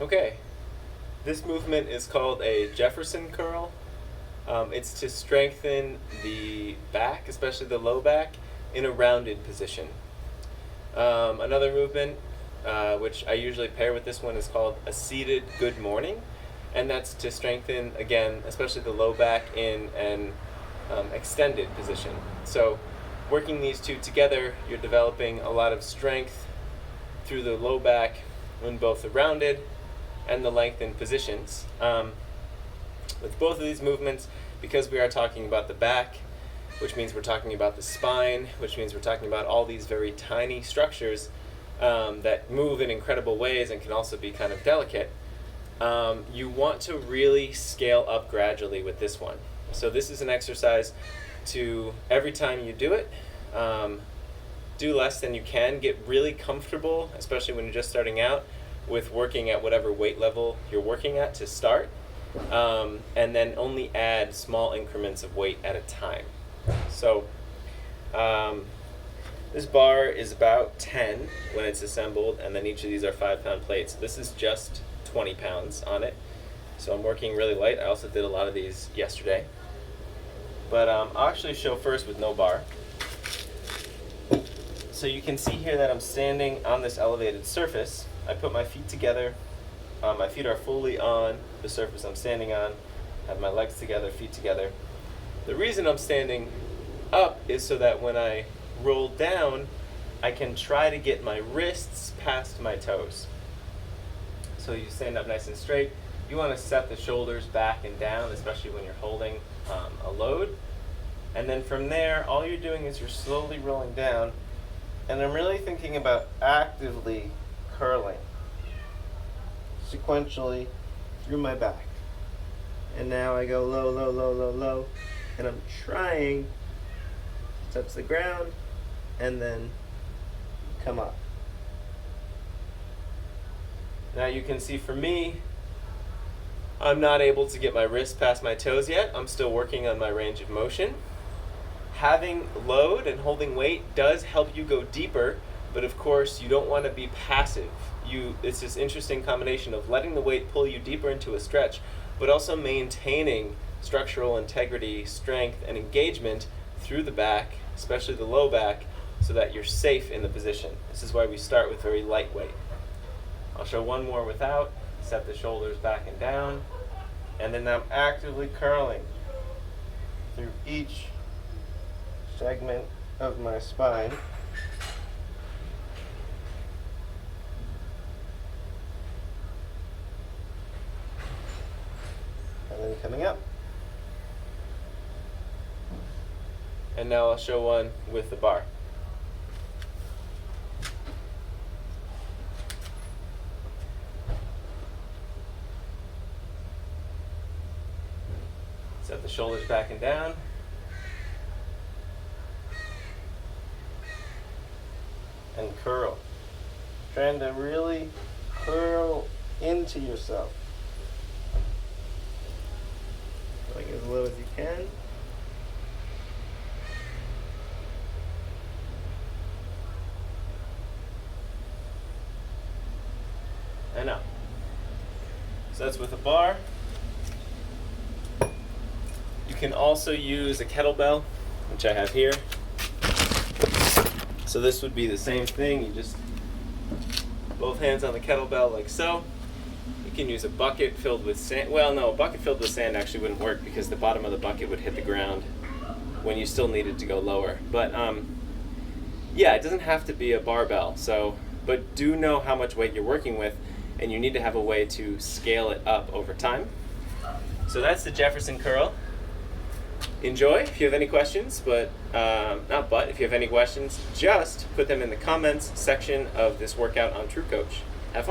Okay, this movement is called a Jefferson curl. It's to strengthen the back, especially the low back, in a rounded position. Another movement, which I usually pair with this one, is called a seated good morning, and that's to strengthen, again, especially the low back in an extended position. So working these two together, you're developing a lot of strength through the low back in both the rounded and the lengthened positions. With both of these movements, because we are talking about the back, which means we're talking about the spine, which means we're talking about all these very tiny structures that move in incredible ways and can also be kind of delicate, you want to really scale up gradually with this one. So this is an exercise to, every time you do it, do less than you can, get really comfortable, especially when you're just starting out, with working at whatever weight level you're working at to start, and then only add small increments of weight at a time. So this bar is about 10 when it's assembled, and then each of these are 5-pound plates. This is just 20 pounds on it, so I'm working really light. I also did a lot of these yesterday, but I'll actually show first with no bar. So you can see here that I'm standing on this elevated surface. I put my feet together. My feet are fully on the surface I'm standing on. I have my legs together, feet together. The reason I'm standing up is so that when I roll down, I can try to get my wrists past my toes. So you stand up nice and straight. You want to set the shoulders back and down, especially when you're holding a load. And then from there, all you're doing is you're slowly rolling down. And I'm really thinking about actively curling sequentially through my back. And now I go low, low, low, low, low, and I'm trying to touch the ground and then come up. Now you can see for me, I'm not able to get my wrists past my toes yet. I'm still working on my range of motion. Having load and holding weight does help you go deeper, but of course you don't want to be passive. It's this interesting combination of letting the weight pull you deeper into a stretch, but also maintaining structural integrity, strength, and engagement through the back, especially the low back, so that you're safe in the position. This is why we start with very light weight. I'll show one more without, set the shoulders back and down, and then I'm actively curling through each segment of my spine. And then coming up. And now I'll show one with the bar. Set the shoulders back and down. And curl. Trying to really curl into yourself. Going as low as you can. And up. So that's with a bar. You can also use a kettlebell, which I have here. So this would be the same thing. You just both hands on the kettlebell like so. You can use a bucket filled with sand. Well, no, a bucket filled with sand actually wouldn't work because the bottom of the bucket would hit the ground when you still needed to go lower. But yeah, it doesn't have to be a barbell. But do know how much weight you're working with, and you need to have a way to scale it up over time. So that's the Jefferson curl. Enjoy. If you have any questions, if you have any questions, just put them in the comments section of this workout on True Coach.